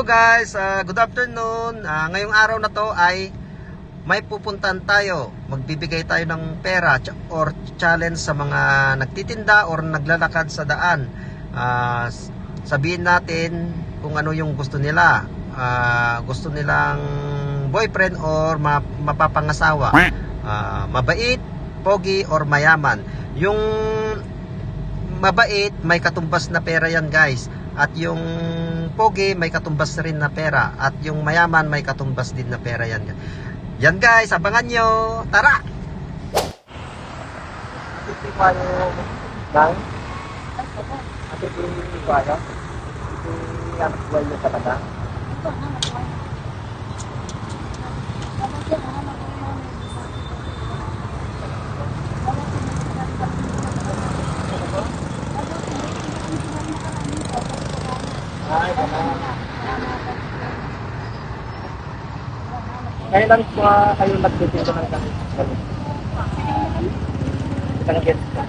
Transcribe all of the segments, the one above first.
Hello guys, good afternoon. Ngayong araw na to ay may pupuntahan tayo. Magbibigay tayo ng pera or challenge sa mga nagtitinda or naglalakad sa daan. Sabihin natin kung ano yung gusto nila. Gusto nilang boyfriend or mapapangasawa. Mabait, pogi or mayaman. Yung mabait may katumbas na pera yan guys. At yung pogi may katumbas rin na pera. At yung mayaman may katumbas din na pera yan. Yan guys, abangan nyo. Tara! Kailan pa kayo nagtitinda ng ganito? Isang gets ka?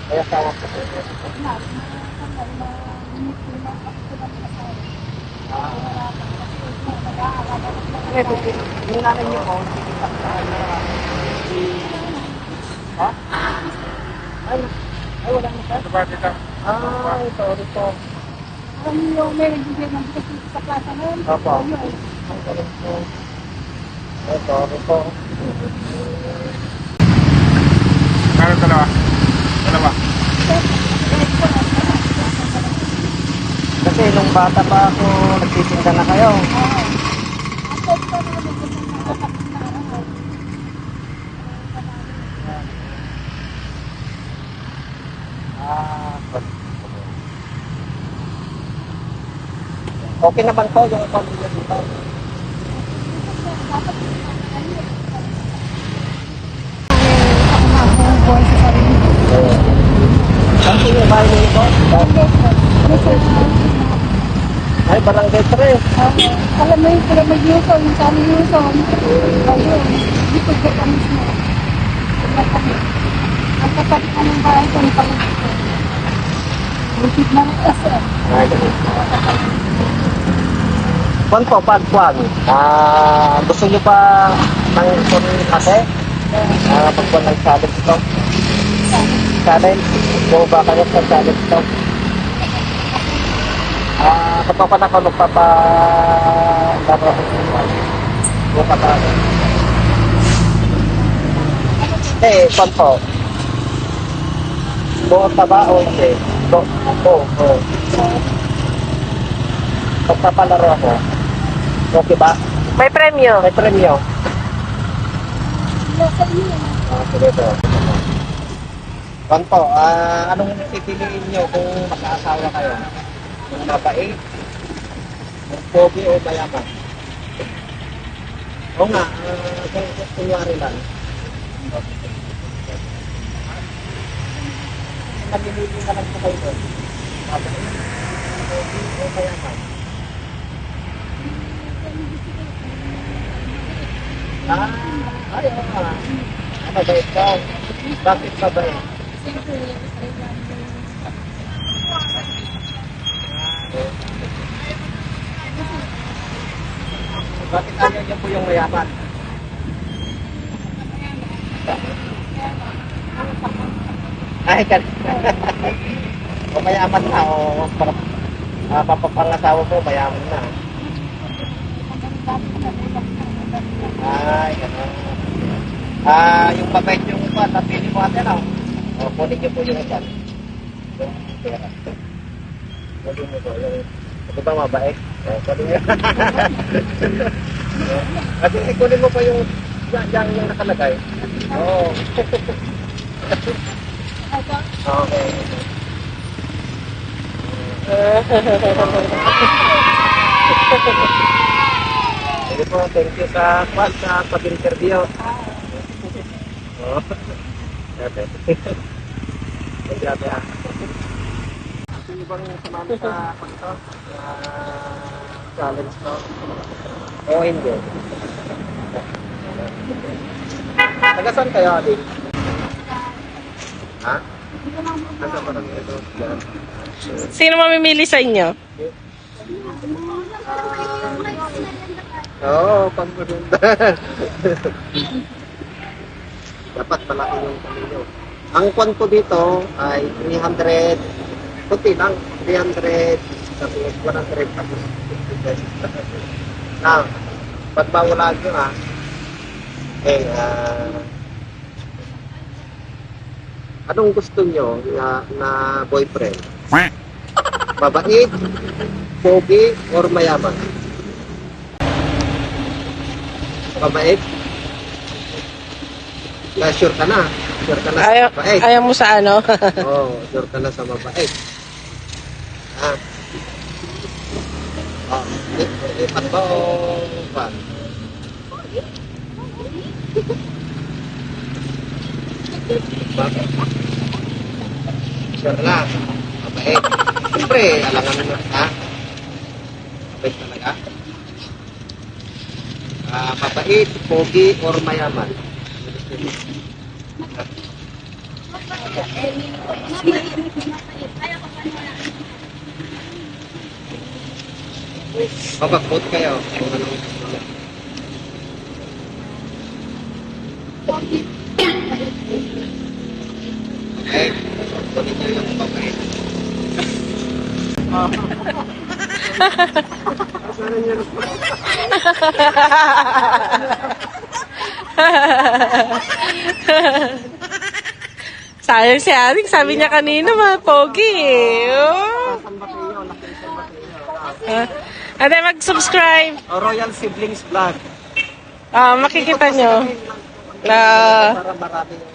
Kaya tawag ka po. Yung nanay niyo ko, ha? Ay, wala na siya? Ay, sorry po. Yung may nagbibigay ng bukas sa klasa ngayon. Opo. Ang galing po. Ay, sorry po. Kano dalawa? Dalawa? Kasi nung bata pa ako, nagtitinda na kayo. Okay naman po yung pamilya dito. Kasi yung bahay nito? Ay, barangay 3. Alam mo yung pala mag-yuson, yung kami yuson. Ayun, dito ka kami siya. Ang kapatid ka ng bahay ko, yung pamilya ko. Bukit na rin kasi. Kwan po, pagkwan. Gusto nyo pa ng kasi? Pagkwan ng challenge ito? Challenge? Go ba kayo sa challenge ito? Kapag pa na ko magpapalaro ko pa ba? Kwan po. Buot pa ba o hindi? Go. Pagpapalaro ako. Okay ba? May premyo. May premyo. Nasa iyo yan. Sige po. Kwan po, anong pipiliin nyo kung mag-aasawa kayo? Yung mabait, yung pogi o mayaman? O nga, kung kunwari lang. Nagpipili na lang po kayo doon. Mabait, pogi o mayaman? Ayaw nga. Mabait daw. Bakit mabait? Siyempre, Bakit ayaw niyo po yung mayaman? Ay, kan. O mayaman na o papapangasawa mo, mayaman na. Ay, gano'n. Yung mabait yung upan, napili mo natin, o? O, kunin niyo po yung upan. Yung pera. Kunin mo po yung... Ito ba mabait? O, kunin niyo. At kunin mo pa yung... yung nakalagay. Oo. Okay. Sige po, thank you sa pag-interview. Okay. Grabe ah. Gusto niyo bang sumama sa pagto? Challenge to? O hindi? Taga saan kayo, Adi? Ha? Nasa barangay ito. Yan. Sino mamimili sa inyo? Oo, pangmerienda. Dapat malaki yung kanino. Ang kwan ko dito ay 300, kunti lang, 300, tapos 100, tapos 50 pesos. Now, pag mawala nyo anong gusto nyo na boyfriend? Mabait, pogi, or mayaman? Mabait? Sure ka na? Sure ka na sa mabait? Ayaw mo sa ano? Oo, sure ka na sa mabait. Ah. Oh, lipat ba o pa? Sure na. Mabait. Siyempre, alangan mo ha? Mabait talaga? Mabait, pogi, or mayaman? Mapag-vote kayo kung anong gusto nyo. Okay? Kunin nyo yung mabait. Sayang si Aring, sabi niya kanina, pogi eh. Oh. San Mateo, laking San Mateo. Ate, mag-subscribe. Royal Siblings Vlog. Makikita nyo. Na... Para marami yung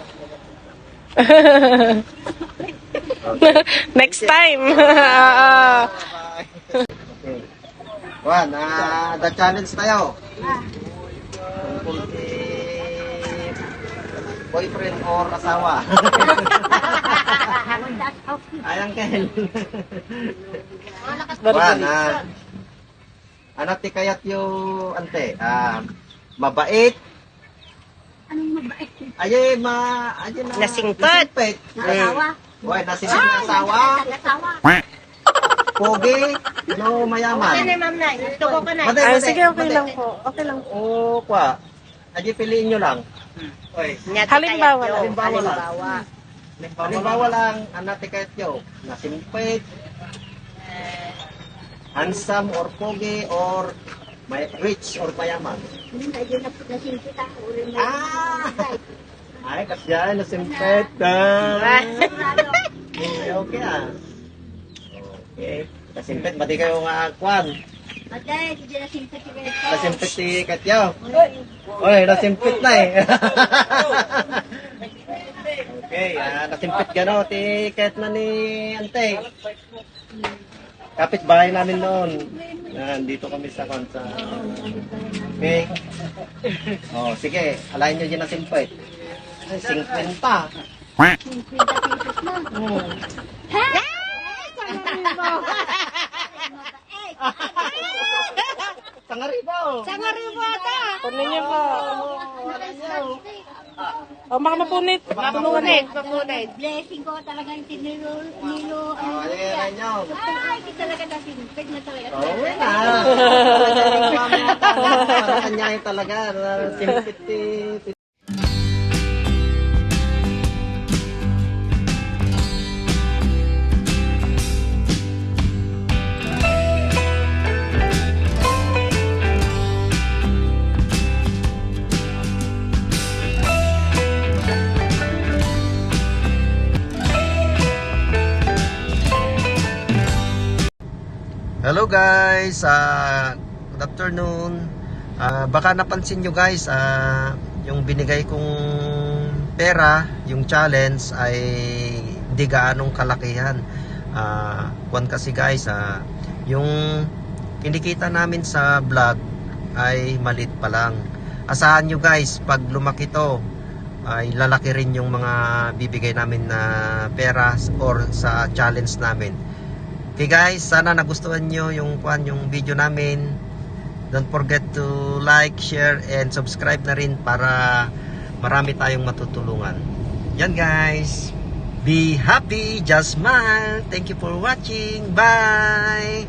Next time. Okay. Juan, the challenge tayo. Tungkol kay boyfriend or asawa. Ayang Ken. Juan, anak ti kayat yung ante, mabait. Anong mabait? Ayun, Nasingpet. Asawa? Uy, nasingpet na asawa. Asawa? Pogi, no mayaman. ma'am na. Gusto ko ka na. Ay, sige, okay lang po. Okay lang po. Oo, kwa. Aji piliin nyo lang. Oy. Halimbawa lang. Halimbawa lang, anak ti kayat yo. Nasingpet, handsome or pogi or rich or mayaman. Medyo nasinsit ako. Ay, kasya, nasimpet. Okay Okay. Nasimpet, pati kayo nga kwan. Ate, hindi nasinsit si Beto. Nasimpet si Katyo. Oy, nasimpet na eh. Okay, nasimpet gano, ti Kat na ni Ante. Kapit bahay namin noon. Dito kami sa konsa. Okay. Oh, sige, alayin nyo dyan na simpet. 50. 50 pesos na. Ha? Sangaribo. Sangaribo ata. Kunin niyo po. Baka mapunit. Mapunit. Blessing ko talaga yung nilo. Ayan nyo. Ay, hindi talaga nasinsit na talaga. Oo na. Parang kanyahin talaga. Simpet. Hello guys, good afternoon. Baka napansin nyo guys, yung binigay kong pera, yung challenge ay di gaanong kalakihan. Kwan kasi guys, yung kinikita namin sa vlog ay malit pa lang. Asahan nyo guys, pag lumaki to ay lalaki rin yung mga bibigay namin na pera or sa challenge namin. Okay guys, sana nagustuhan nyo yung video namin. Don't forget to like, share, and subscribe na rin para marami tayong matutulungan. Yan guys. Be happy, just smile. Thank you for watching. Bye!